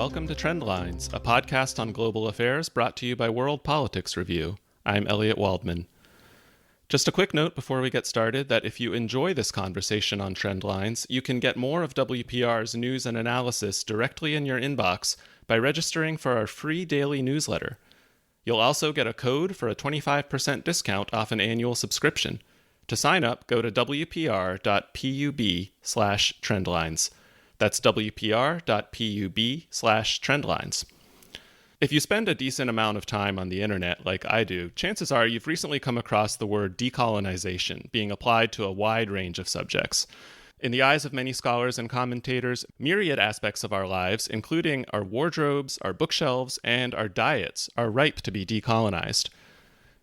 welcome to Trendlines, a podcast on global affairs brought to you by World Politics Review. I'm Elliot Waldman. Just a quick note before we get started that if you enjoy this conversation on Trendlines, you can get more of WPR's news and analysis directly in your inbox by registering for our free daily newsletter. You'll also get a code for a 25% discount off an annual subscription. To sign up, go to wpr.pub/trendlines. That's wpr.pub/trendlines. If you spend a decent amount of time on the internet, like I do, chances are you've recently come across the word decolonization being applied to a wide range of subjects. In the eyes of many scholars and commentators, myriad aspects of our lives, including our wardrobes, our bookshelves, and our diets, are ripe to be decolonized.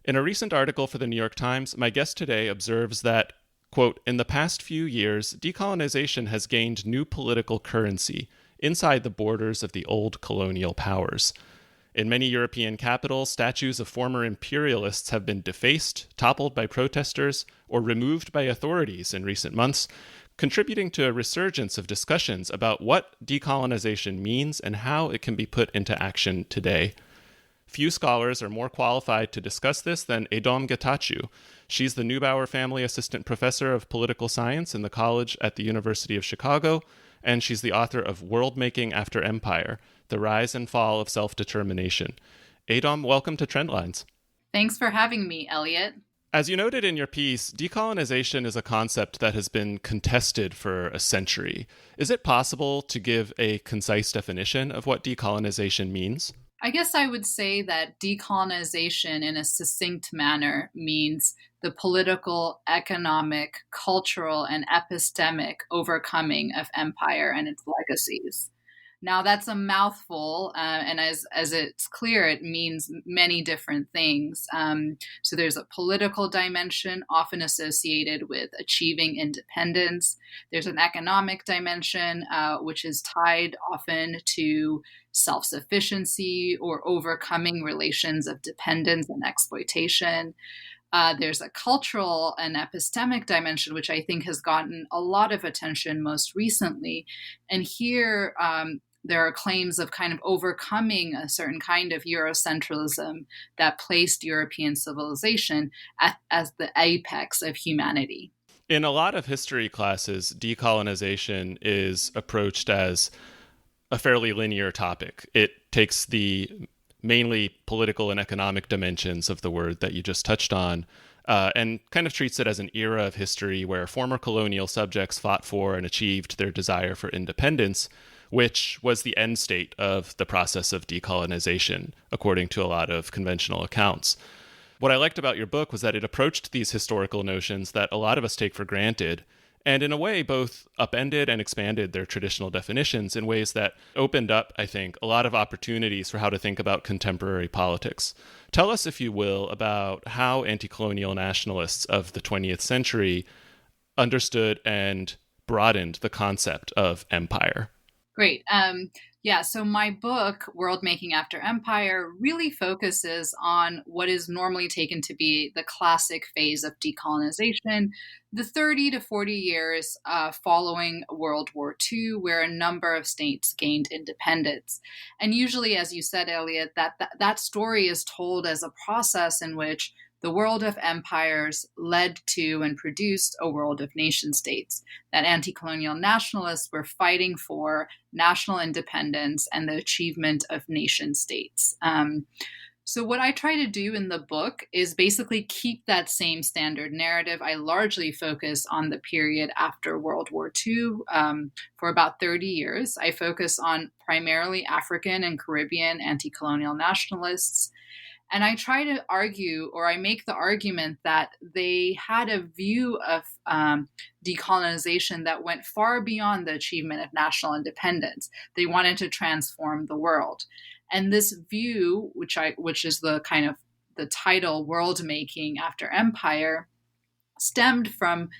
In a recent article for the New York Times, my guest today observes that, quote, in the past few years, decolonization has gained new political currency inside the borders of the old colonial powers. In many European capitals, statues of former imperialists have been defaced, toppled by protesters, or removed by authorities in recent months, contributing to a resurgence of discussions about what decolonization means and how it can be put into action today. Few scholars are more qualified to discuss this than Adom Getachew. She's the Neubauer Family Assistant Professor of Political Science in the college at the University of Chicago, and she's the author of World Making After Empire, The Rise and Fall of Self-Determination. Adom, welcome to Trendlines. Thanks for having me, Elliot. As you noted in your piece, decolonization is a concept that has been contested for a century. Is it possible to give a concise definition of what decolonization means? I guess I would say that decolonization in a succinct manner means the political, economic, cultural, and epistemic overcoming of empire and its legacies. Now, that's a mouthful, and as it's clear, it means many different things. So there's a political dimension often associated with achieving independence. There's an economic dimension, which is tied often to self-sufficiency or overcoming relations of dependence and exploitation. There's a cultural and epistemic dimension, which I think has gotten a lot of attention most recently. And here, there are claims of kind of overcoming a certain kind of Eurocentralism that placed European civilization as the apex of humanity. In a lot of history classes, decolonization is approached as a fairly linear topic. It takes the mainly political and economic dimensions of the word that you just touched on, and kind of treats it as an era of history where former colonial subjects fought for and achieved their desire for independence, which was the end state of the process of decolonization, according to a lot of conventional accounts. What I liked about your book was that it approached these historical notions that a lot of us take for granted, and in a way both upended and expanded their traditional definitions in ways that opened up, I think, a lot of opportunities for how to think about contemporary politics. Tell us, if you will, about how anti-colonial nationalists of the 20th century understood and broadened the concept of empire. Great. So my book, World Making After Empire, really focuses on what is normally taken to be the classic phase of decolonization, the 30 to 40 years following World War II, where a number of states gained independence. And usually, as you said, Elliot, that story is told as a process in which the world of empires led to and produced a world of nation states, that anti-colonial nationalists were fighting for national independence and the achievement of nation states. So what I try to do in the book is basically keep that same standard narrative. I largely focus on the period after World War II for about 30 years. I focus on primarily African and Caribbean anti-colonial nationalists. And I try to argue, or I make the argument that they had a view of decolonization that went far beyond the achievement of national independence. They wanted to transform the world. And this view, which is the kind of the title World Making After Empire, stemmed from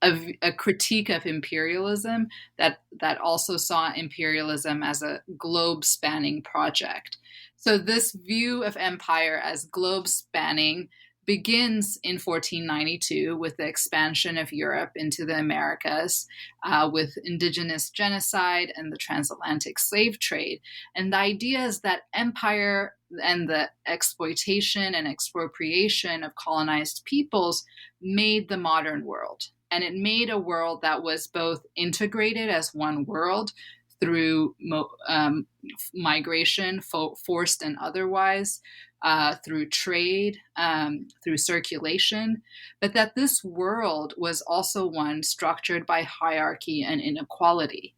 a critique of imperialism that also saw imperialism as a globe-spanning project. So this view of empire as globe-spanning begins in 1492 with the expansion of Europe into the Americas, with indigenous genocide and the transatlantic slave trade. And the idea is that empire and the exploitation and expropriation of colonized peoples made the modern world. And it made a world that was both integrated as one world through migration, forced and otherwise, through trade, through circulation, but that this world was also one structured by hierarchy and inequality.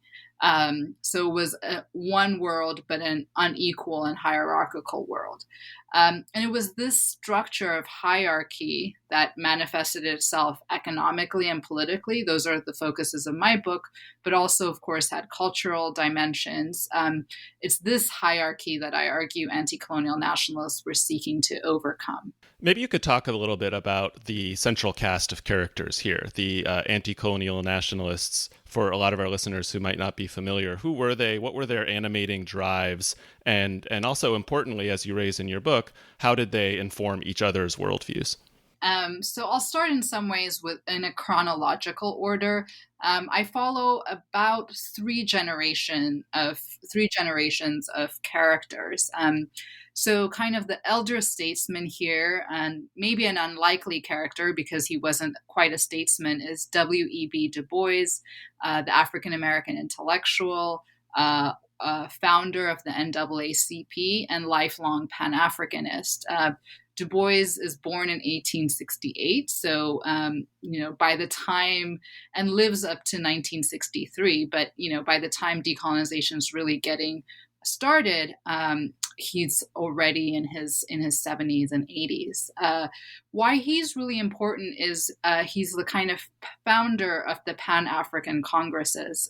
So it was one world, but an unequal and hierarchical world. And it was this structure of hierarchy that manifested itself economically and politically. Those are the focuses of my book, but also, of course, had cultural dimensions. It's this hierarchy that I argue anti-colonial nationalists were seeking to overcome. Maybe you could talk a little bit about the central cast of characters here, the anti-colonial nationalists. For a lot of our listeners who might not be familiar, who were they? What were their animating drives? And also, importantly, as you raise in your book, how did they inform each other's worldviews? So I'll start in some ways in a chronological order. I follow about three generations of characters. So kind of the elder statesman here, and maybe an unlikely character because he wasn't quite a statesman, is W.E.B. Du Bois, the African-American intellectual, founder of the NAACP, and lifelong Pan-Africanist. Du Bois is born in 1868, so by the time, and lives up to 1963. But by the time decolonization is really getting started, he's already in his 70s and 80s. Why he's really important is he's the kind of founder of the Pan-African Congresses.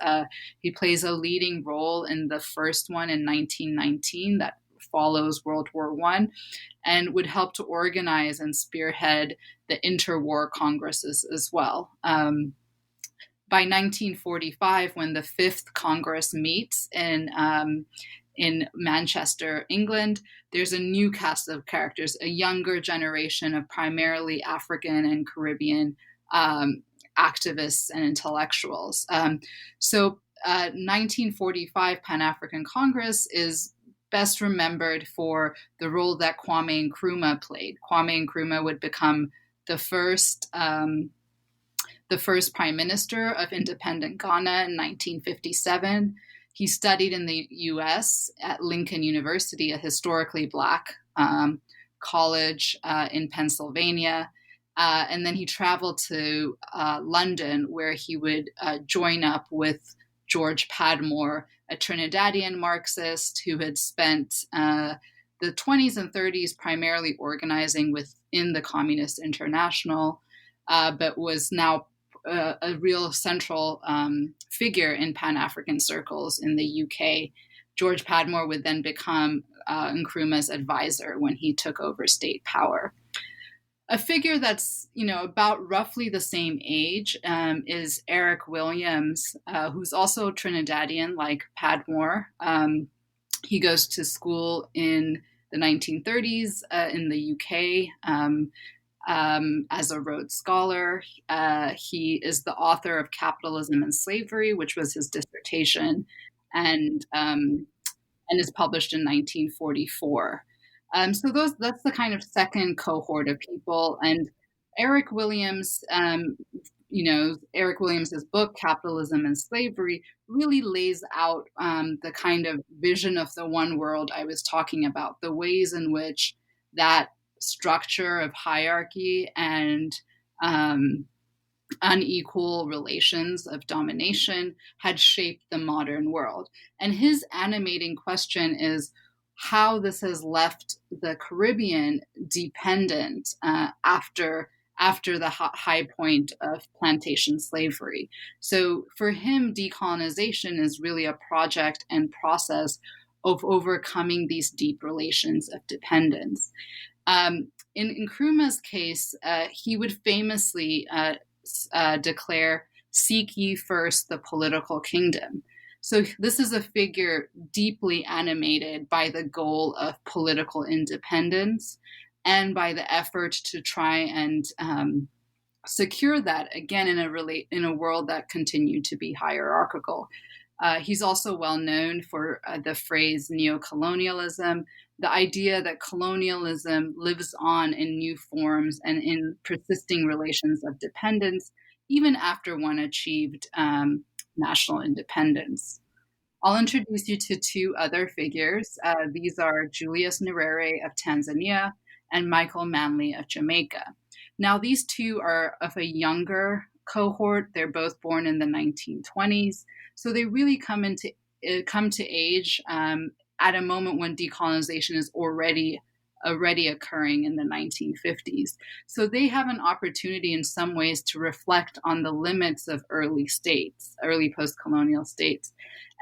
He plays a leading role in the first one in 1919 that follows World War I, and would help to organize and spearhead the interwar congresses as well. By 1945, when the Fifth Congress meets in Manchester, England, there's a new cast of characters, a younger generation of primarily African and Caribbean activists and intellectuals. So 1945 Pan-African Congress is best remembered for the role that Kwame Nkrumah played. Kwame Nkrumah would become the first prime minister of independent Ghana in 1957. He studied in the U.S. at Lincoln University, a historically Black college in Pennsylvania. And then he traveled to London, where he would join up with George Padmore, a Trinidadian Marxist who had spent the 20s and 30s primarily organizing within the Communist International, but was now a real central figure in Pan-African circles in the UK. George Padmore would then become Nkrumah's advisor when he took over state power. A figure that's, about roughly the same age is Eric Williams, who's also Trinidadian like Padmore. He goes to school in the 1930s in the UK as a Rhodes Scholar. He is the author of Capitalism and Slavery, which was his dissertation, and is published in 1944. So that's the kind of second cohort of people. And Eric Williams, Eric Williams's book, Capitalism and Slavery, really lays out the kind of vision of the one world I was talking about, the ways in which that structure of hierarchy and unequal relations of domination had shaped the modern world. And his animating question is how this has left the Caribbean dependent after the high point of plantation slavery. So for him, decolonization is really a project and process of overcoming these deep relations of dependence. In Nkrumah's case, he would famously declare, "Seek ye first the political kingdom." So this is a figure deeply animated by the goal of political independence and by the effort to try and secure that, again, in a world that continued to be hierarchical. He's also well known for the phrase neocolonialism, the idea that colonialism lives on in new forms and in persisting relations of dependence, even after one achieved national independence. I'll introduce you to two other figures. These are Julius Nyerere of Tanzania and Michael Manley of Jamaica. Now, these two are of a younger cohort. They're both born in the 1920s. So they really come to age at a moment when decolonization is already occurring in the 1950s. So they have an opportunity in some ways to reflect on the limits of early post-colonial states.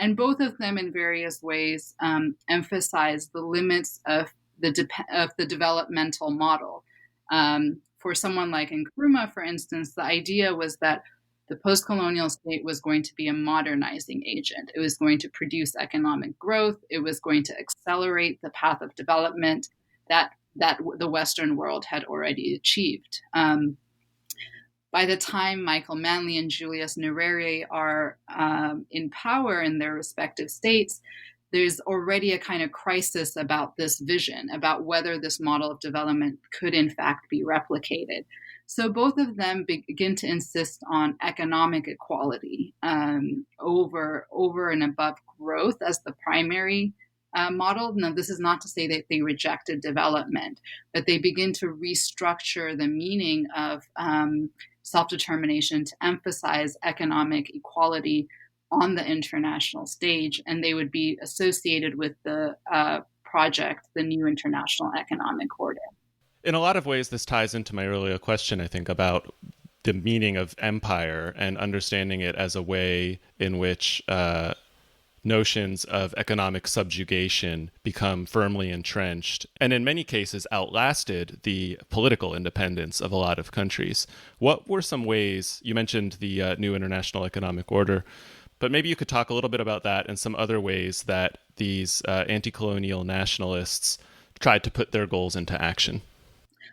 And both of them in various ways emphasize the limits of the developmental model. For someone like Nkrumah, for instance, the idea was that the post-colonial state was going to be a modernizing agent. It was going to produce economic growth. It was going to accelerate the path of development that the Western world had already achieved. By the time Michael Manley and Julius Nyerere are in power in their respective states, there's already a kind of crisis about this vision, about whether this model of development could in fact be replicated. So both of them begin to insist on economic equality over and above growth as the primary model. Now, this is not to say that they rejected development, but they begin to restructure the meaning of self-determination to emphasize economic equality on the international stage, and they would be associated with the project, the new international economic order. In a lot of ways, this ties into my earlier question, I think, about the meaning of empire and understanding it as a way in which notions of economic subjugation become firmly entrenched and in many cases outlasted the political independence of a lot of countries. What were some ways, you mentioned the new international economic order, but maybe you could talk a little bit about that and some other ways that these anti-colonial nationalists tried to put their goals into action.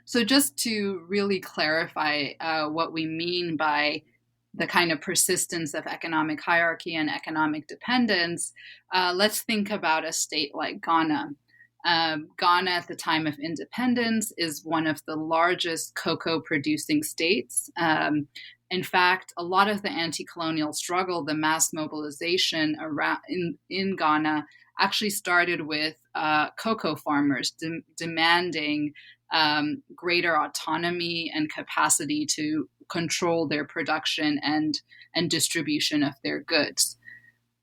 So just to really clarify what we mean by the kind of persistence of economic hierarchy and economic dependence, let's think about a state like Ghana. Ghana at the time of independence is one of the largest cocoa producing states. In fact, a lot of the anti-colonial struggle, the mass mobilization around in Ghana actually started with cocoa farmers demanding greater autonomy and capacity to control their production and distribution of their goods.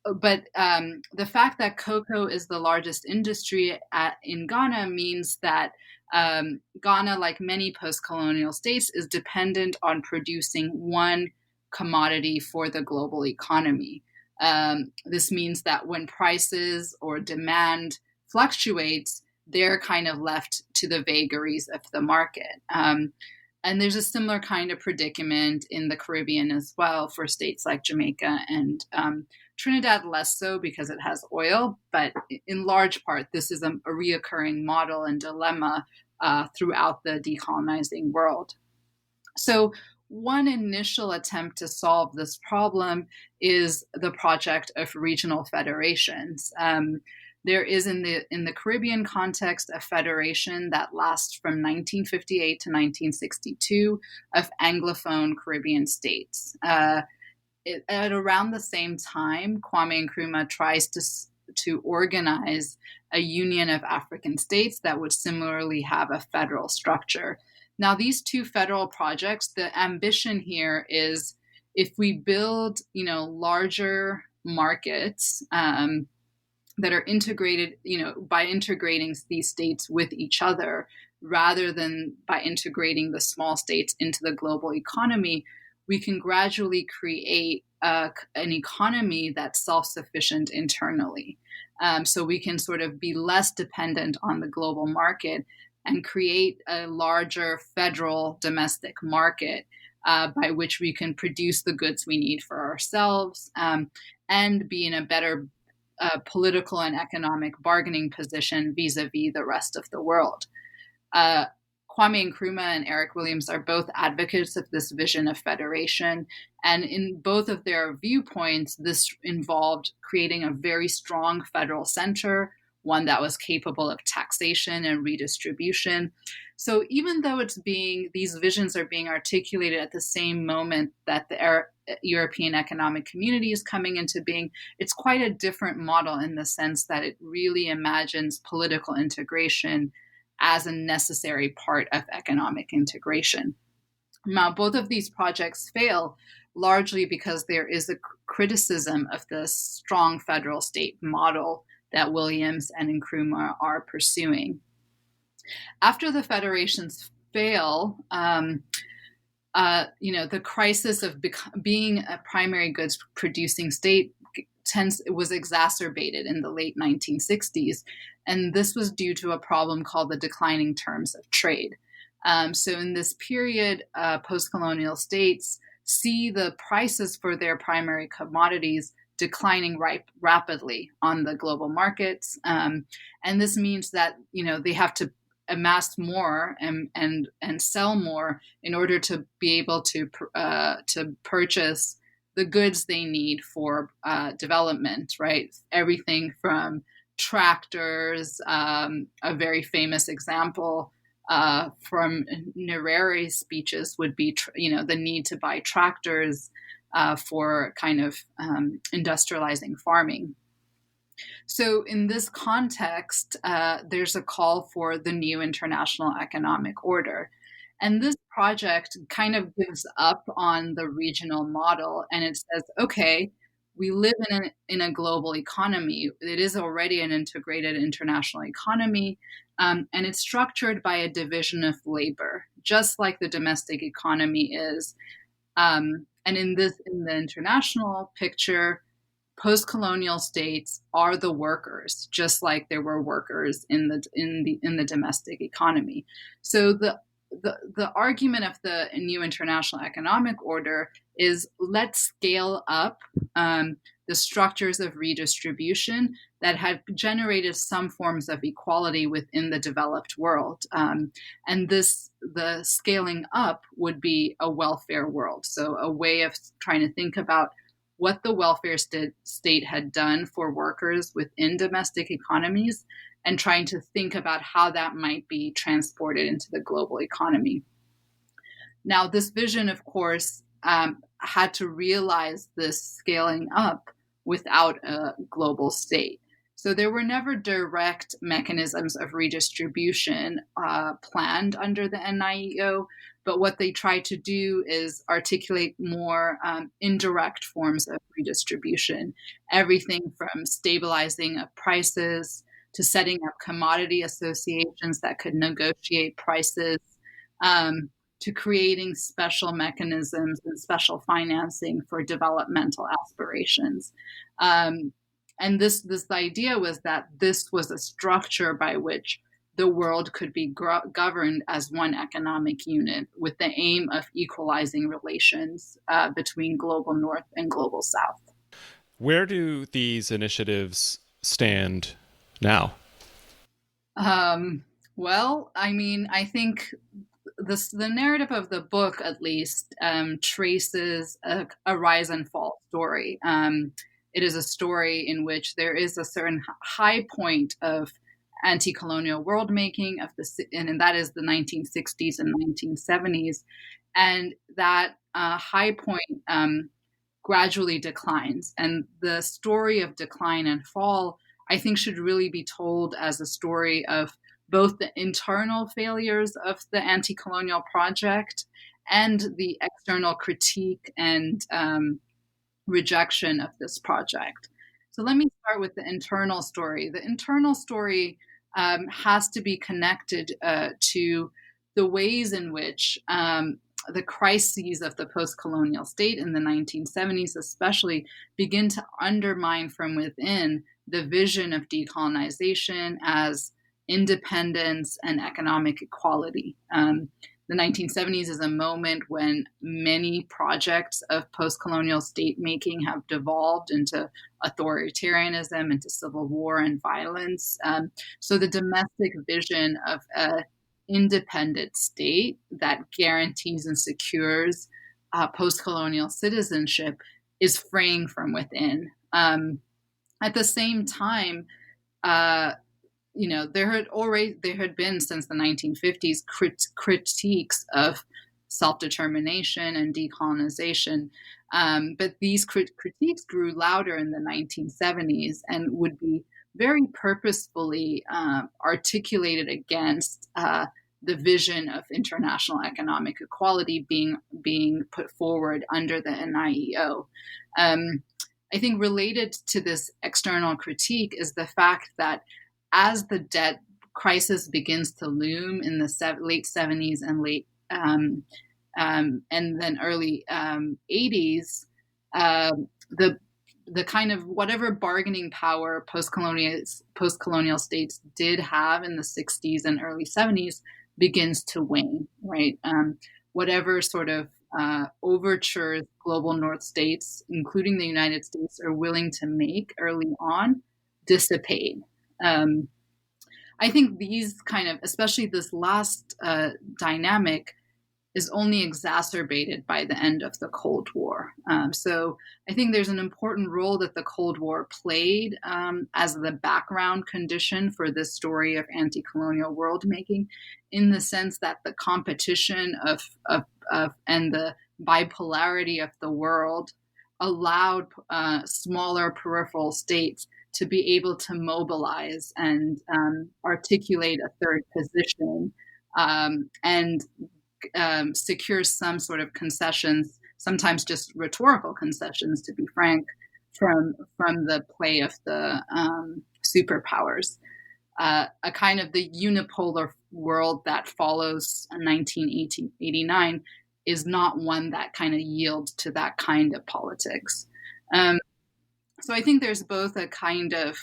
But the fact that cocoa is the largest industry in Ghana means that Ghana, like many post-colonial states, is dependent on producing one commodity for the global economy. This means that when prices or demand fluctuates, they're kind of left to the vagaries of the market. And there's a similar kind of predicament in the Caribbean as well for states like Jamaica and Trinidad, less so because it has oil. But in large part, this is a reoccurring model and dilemma throughout the decolonizing world. So one initial attempt to solve this problem is the project of regional federations. There is in the Caribbean context a federation that lasts from 1958 to 1962 of Anglophone Caribbean states. At around the same time, Kwame Nkrumah tries to organize a union of African states that would similarly have a federal structure. Now, these two federal projects, the ambition here is if we build, larger markets that are integrated, by integrating these states with each other, rather than by integrating the small states into the global economy, we can gradually create an economy that's self-sufficient internally. So we can sort of be less dependent on the global market and create a larger federal domestic market by which we can produce the goods we need for ourselves and be in a better political and economic bargaining position vis-a-vis the rest of the world. Kwame Nkrumah and Eric Williams are both advocates of this vision of federation. And in both of their viewpoints, this involved creating a very strong federal center, one that was capable of taxation and redistribution. So even though these visions are being articulated at the same moment that the European Economic Community is coming into being, it's quite a different model in the sense that it really imagines political integration as a necessary part of economic integration. Now, both of these projects fail largely because there is a criticism of the strong federal state model that Williams and Nkrumah are pursuing. After the federations fail, the crisis of being a primary goods producing state was exacerbated in the late 1960s. And this was due to a problem called the declining terms of trade. So in this period, post-colonial states see the prices for their primary commodities declining rapidly on the global markets. And this means that, they have to amass more and sell more in order to be able to purchase the goods they need for development, right? Everything from tractors, a very famous example from Nyerere's speeches would be, the need to buy tractors for kind of industrializing farming. So in this context, there's a call for the new international economic order. And this project kind of gives up on the regional model, and it says, okay, we live in a global economy. It is already an integrated international economy, and it's structured by a division of labor, just like the domestic economy is. And in the international picture, post-colonial states are the workers, just like there were workers in the domestic economy. So the argument of the new international economic order is let's scale up the structures of redistribution that had generated some forms of equality within the developed world. And the scaling up would be a welfare world. So a way of trying to think about what the welfare state had done for workers within domestic economies and trying to think about how that might be transported into the global economy. Now, this vision, of course, had to realize this scaling up without a global state. So there were never direct mechanisms of redistribution planned under the NIEO, but what they tried to do is articulate more indirect forms of redistribution, everything from stabilizing of prices to setting up commodity associations that could negotiate prices, to creating special mechanisms and special financing for developmental aspirations. And this idea was that this was a structure by which the world could be governed as one economic unit with the aim of equalizing relations between global north and global south. Where do these initiatives stand now? Well, I mean, I think the narrative of the book, at least, traces a rise and fall story. It is a story in which there is a certain high point of anti-colonial world making and that is the 1960s and 1970s, and that high point gradually declines. And the story of decline and fall, I think, should really be told as a story of both the internal failures of the anti-colonial project and the external critique and rejection of this project. So let me start with the internal story. The internal story has to be connected to the ways in which the crises of the post-colonial state in the 1970s especially begin to undermine from within the vision of decolonization as independence and economic equality. The 1970s is a moment when many projects of post-colonial state making have devolved into authoritarianism, into civil war and violence. So the domestic vision of a independent state that guarantees and secures post-colonial citizenship is fraying from within. At the same time, there had been since the 1950s critiques of self-determination and decolonization, but these critiques grew louder in the 1970s and would be very purposefully articulated against the vision of international economic equality being put forward under the NIEO. I think related to this external critique is the fact that as the debt crisis begins to loom in the late 70s and and then early 80s, the kind of whatever bargaining power post-colonial states did have in the 60s and early 70s begins to wane, right? Whatever sort of overtures global North states, including the United States, are willing to make early on dissipate. I think these kind of, especially this last dynamic, is only exacerbated by the end of the Cold War. So I think there's an important role that the Cold War played as the background condition for this story of anti-colonial world making, in the sense that the competition of and the bipolarity of the world allowed smaller peripheral states to be able to mobilize and articulate a third position and secure some sort of concessions, sometimes just rhetorical concessions, to be frank, from the play of the superpowers. A kind of the unipolar world that follows 1989 is not one that kind of yields to that kind of politics. So I think there's both a kind of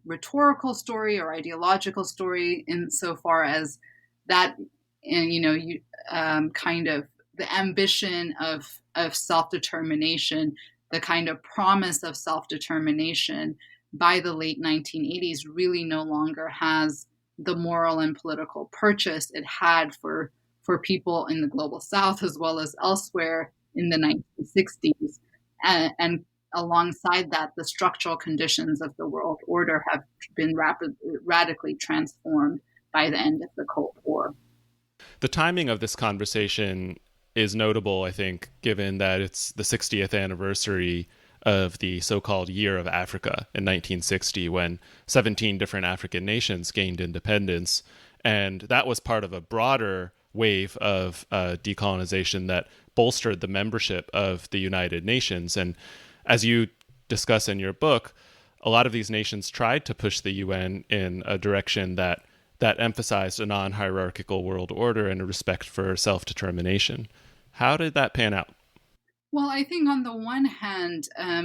rhetorical story or ideological story insofar as that, and kind of the ambition of self-determination, the kind of promise of self-determination by the late 1980s really no longer has the moral and political purchase it had for people in the global South as well as elsewhere in the 1960s. And alongside that, the structural conditions of the world order have been radically transformed by the end of the Cold War. The timing of this conversation is notable, I think, given that it's the 60th anniversary of the so-called Year of Africa in 1960, when 17 different African nations gained independence. And that was part of a broader wave of decolonization that bolstered the membership of the United Nations. And as you discuss in your book, a lot of these nations tried to push the UN in a direction that emphasized a non-hierarchical world order and a respect for self-determination. How did that pan out? Well, I think on the one hand, I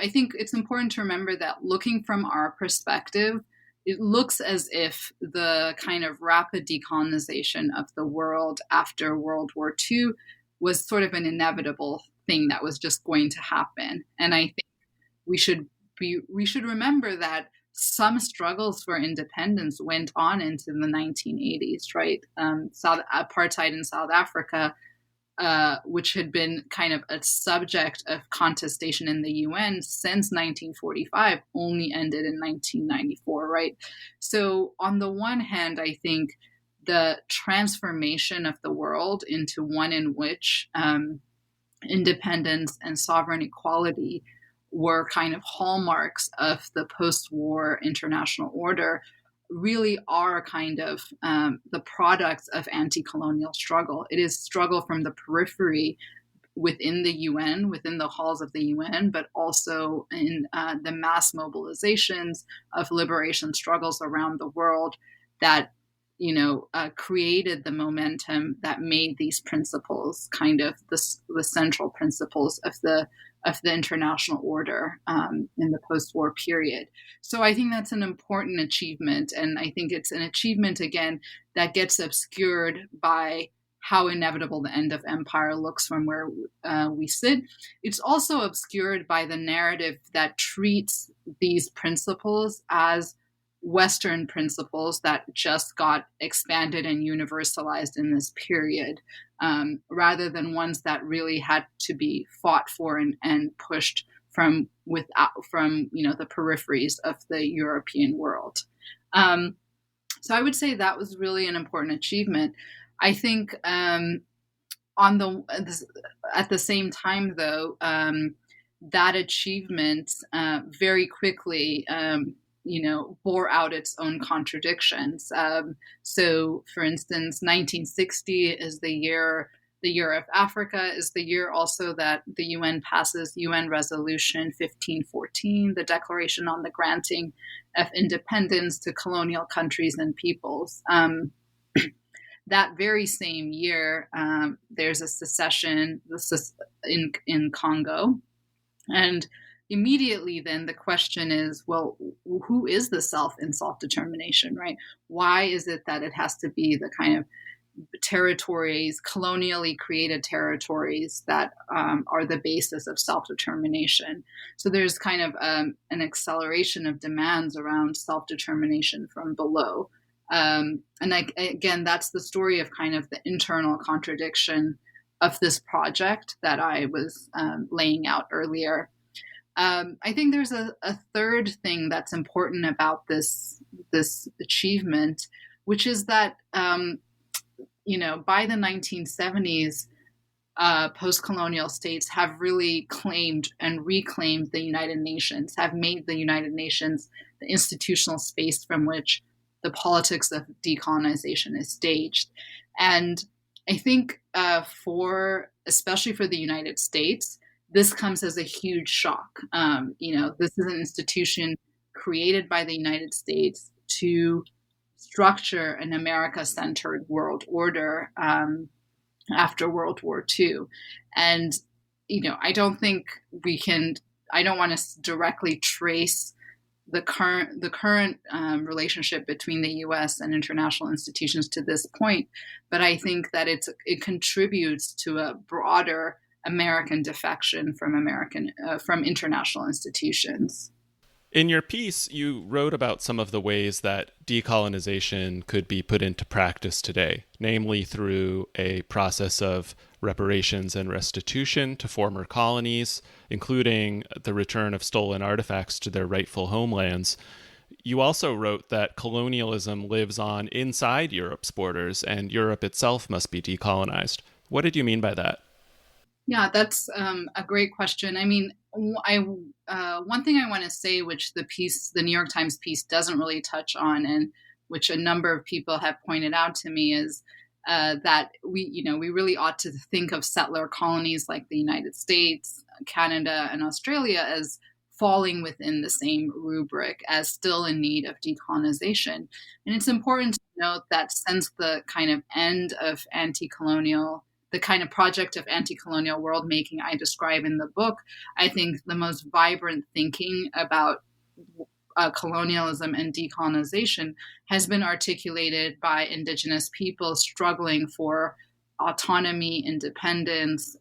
think it's important to remember that looking from our perspective, it looks as if the kind of rapid decolonization of the world after World War II was sort of an inevitable thing that was just going to happen. And I think we should remember that some struggles for independence went on into the 1980s, right? Apartheid in South Africa, which had been kind of a subject of contestation in the UN since 1945, only ended in 1994, right? So on the one hand, I think the transformation of the world into one in which independence and sovereign equality were kind of hallmarks of the post-war international order really are kind of the products of anti-colonial struggle. It is struggle from the periphery within the UN, within the halls of the UN, but also in the mass mobilizations of liberation struggles around the world that created the momentum that made these principles kind of the central principles of the international order in the post-war period. So I think that's an important achievement, and I think it's an achievement again that gets obscured by how inevitable the end of empire looks from where we sit. It's also obscured by the narrative that treats these principles as Western principles that just got expanded and universalized in this period, rather than ones that really had to be fought for and pushed from the peripheries of the European world. So I would say that was really an important achievement. I think at the same time, though, that achievement very quickly bore out its own contradictions. So, for instance, 1960 is the year of Africa, is the year also that the UN passes UN Resolution 1514, the Declaration on the Granting of Independence to Colonial Countries and Peoples. That very same year, there's a secession in Congo. And immediately then the question is, well, who is the self in self-determination, right? Why is it that it has to be the kind of territories, colonially created territories, that are the basis of self-determination? So there's kind of an acceleration of demands around self-determination from below. Again, that's the story of kind of the internal contradiction of this project that I was laying out earlier. I think there's a third thing that's important about this achievement, which is that by the 1970s, post-colonial states have really claimed and reclaimed the United Nations, have made the United Nations the institutional space from which the politics of decolonization is staged. And I think especially for the United States, this comes as a huge shock. This is an institution created by the United States to structure an America-centered world order after World War II. And, I don't want to directly trace the current relationship between the U.S. and international institutions to this point, but I think that it contributes to a broader American defection from international institutions. In your piece, you wrote about some of the ways that decolonization could be put into practice today, namely through a process of reparations and restitution to former colonies, including the return of stolen artifacts to their rightful homelands. You also wrote that colonialism lives on inside Europe's borders, and Europe itself must be decolonized. What did you mean by that? Yeah, that's a great question. I mean, one thing I want to say, which the New York Times piece doesn't really touch on, and which a number of people have pointed out to me, is that we really ought to think of settler colonies like the United States, Canada, and Australia as falling within the same rubric, as still in need of decolonization. And it's important to note that since the kind of end of the kind of project of anti-colonial world making I describe in the book, I think the most vibrant thinking about colonialism and decolonization has been articulated by Indigenous people struggling for autonomy, independence,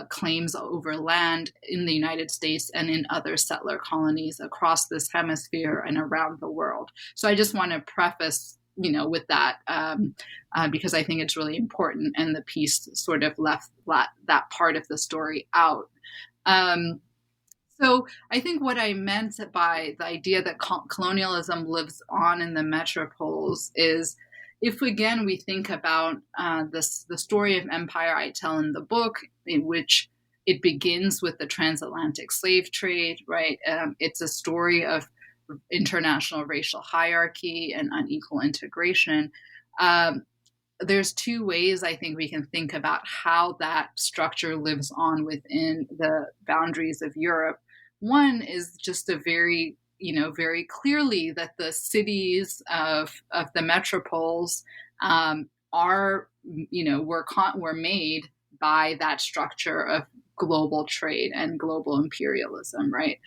claims over land in the United States and in other settler colonies across this hemisphere and around the world. So I just want to preface with that, because I think it's really important, and the piece sort of left that part of the story out. So I think what I meant by the idea that colonialism lives on in the metropoles is, if again we think about the story of empire I tell in the book, in which it begins with the transatlantic slave trade, right? It's a story of international racial hierarchy and unequal integration. There's two ways I think we can think about how that structure lives on within the boundaries of Europe. One is just a very clearly that the cities of the metropoles were made by that structure of global trade and global imperialism, right?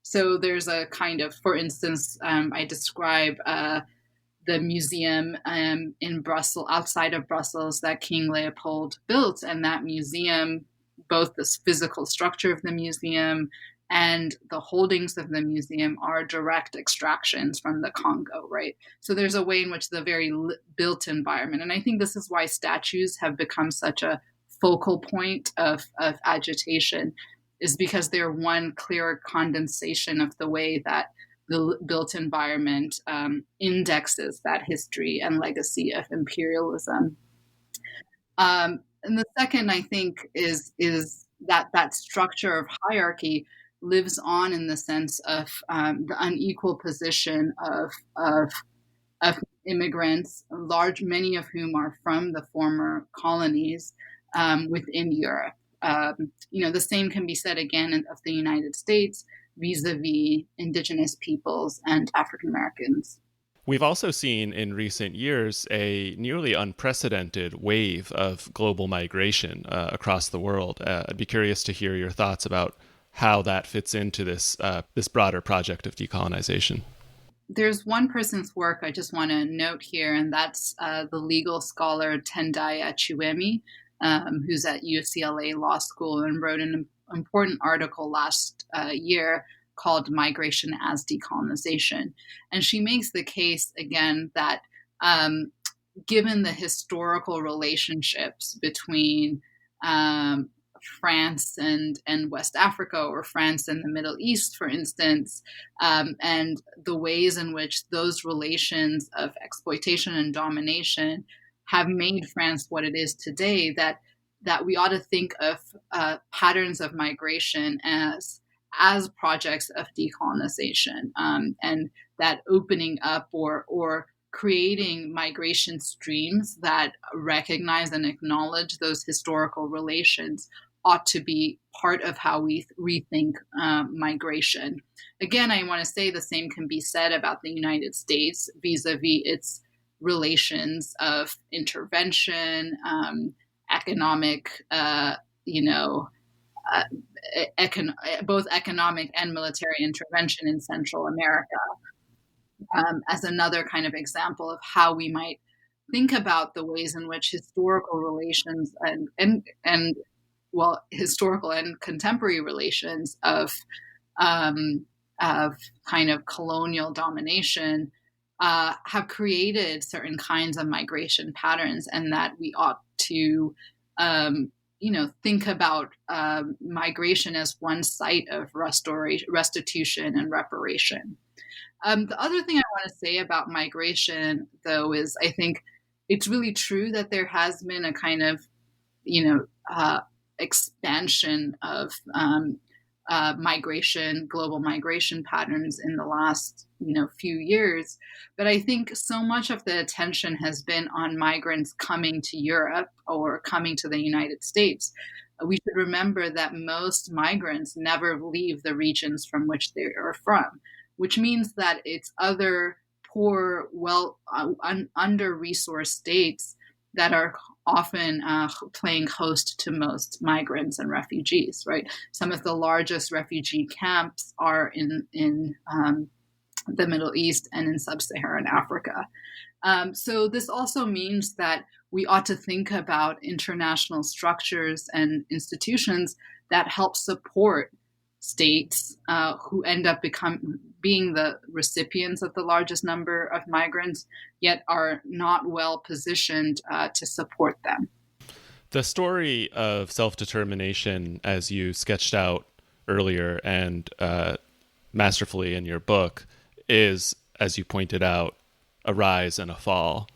So there's a kind of, for instance, I describe the museum in Brussels, outside of Brussels, that King Leopold built, and that museum, both the physical structure of the museum and the holdings of the museum are direct extractions from the Congo, right? So there's a way in which the very built environment, and I think this is why statues have become such a focal point of agitation, is because they're one clear condensation of the way that the built environment indexes that history and legacy of imperialism. And the second, I think, is that structure of hierarchy lives on in the sense of the unequal position of immigrants, many of whom are from the former colonies within Europe. The same can be said again of the United States vis-a-vis indigenous peoples and African Americans. We've also seen in recent years a nearly unprecedented wave of global migration across the world. I'd be curious to hear your thoughts about how that fits into this broader project of decolonization. There's one person's work I just want to note here, and that's the legal scholar Tendai Achiume, who's at UCLA Law School and wrote an important article last year called Migration as Decolonization. And she makes the case, again, that given the historical relationships between France and West Africa, or France and the Middle East, for instance, and the ways in which those relations of exploitation and domination have made France what it is today, that we ought to think of patterns of migration as projects of decolonization, and that opening up or creating migration streams that recognize and acknowledge those historical relations ought to be part of how we rethink migration. Again, I want to say the same can be said about the United States vis-a-vis its relations of intervention, economic, both economic and military intervention in Central America, as another kind of example of how we might think about the ways in which historical relations and historical and contemporary relations of kind of colonial domination have created certain kinds of migration patterns, and that we ought to think about migration as one site of restitution and reparation. The other thing I want to say about migration, though, is I think it's really true that there has been a kind of, expansion of global migration patterns in the last, few years. But I think so much of the attention has been on migrants coming to Europe or coming to the United States. We should remember that most migrants never leave the regions from which they are from, which means that it's other poor, under-resourced states that are often playing host to most migrants and refugees, right? Some of the largest refugee camps are in the Middle East and in sub-Saharan Africa. So this also means that we ought to think about international structures and institutions that help support states who end up being the recipients of the largest number of migrants, yet are not well positioned to support them. The story of self-determination, as you sketched out earlier and masterfully in your book, is, as you pointed out, a rise and a fall.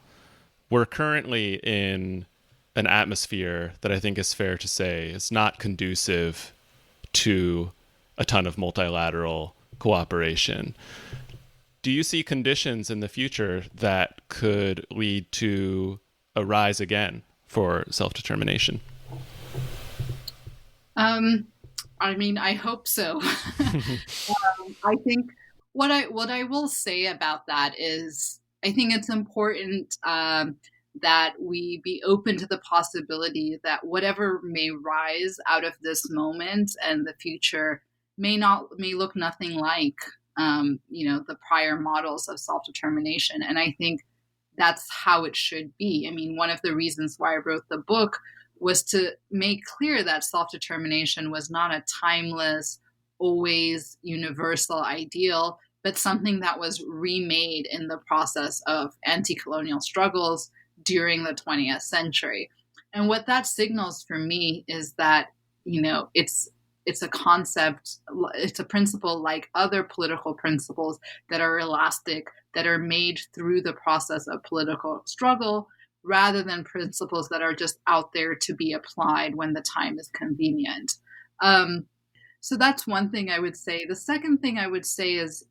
We're currently in an atmosphere that I think is fair to say is not conducive to a ton of multilateral cooperation. Do you see conditions in the future that could lead to a rise again for self-determination? I hope so. I think what I will say about that is I think it's important that we be open to the possibility that whatever may rise out of this moment and the future may look nothing like the prior models of self-determination. And I think that's how it should be. I mean, one of the reasons why I wrote the book was to make clear that self-determination was not a timeless always universal ideal, but something that was remade in the process of anti-colonial struggles during the 20th century. And what that signals for me is that, it's a concept, it's a principle like other political principles that are elastic, that are made through the process of political struggle, rather than principles that are just out there to be applied when the time is convenient. So that's one thing I would say. The second thing I would say is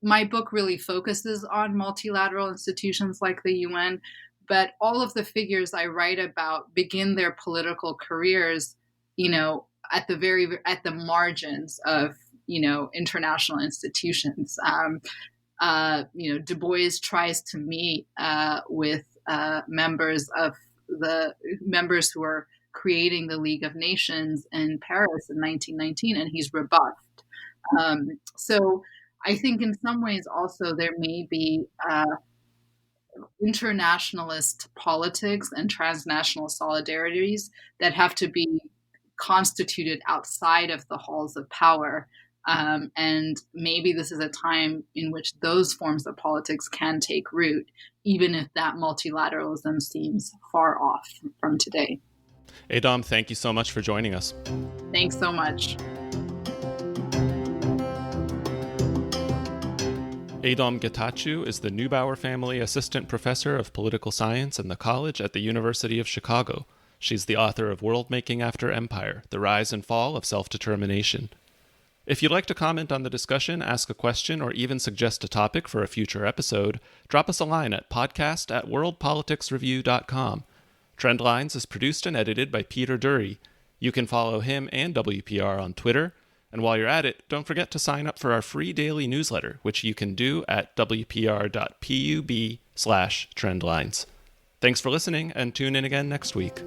my book really focuses on multilateral institutions like the UN, but all of the figures I write about begin their political careers, at the margins of, international institutions. Du Bois tries to meet with members who are creating the League of Nations in Paris in 1919, and he's rebuffed. So I think in some ways also there may be internationalist politics and transnational solidarities that have to be constituted outside of the halls of power. And maybe this is a time in which those forms of politics can take root, even if that multilateralism seems far off from today. Adom, thank you so much for joining us. Thanks so much. Adom Getachew is the Neubauer Family Assistant Professor of Political Science in the College at the University of Chicago. She's the author of World Making After Empire, The Rise and Fall of Self-Determination. If you'd like to comment on the discussion, ask a question, or even suggest a topic for a future episode, drop us a line at podcast@worldpoliticsreview.com. Trendlines is produced and edited by Peter Dury. You can follow him and WPR on Twitter. And while you're at it, don't forget to sign up for our free daily newsletter, which you can do at wpr.pub/trendlines. Thanks for listening, and tune in again next week.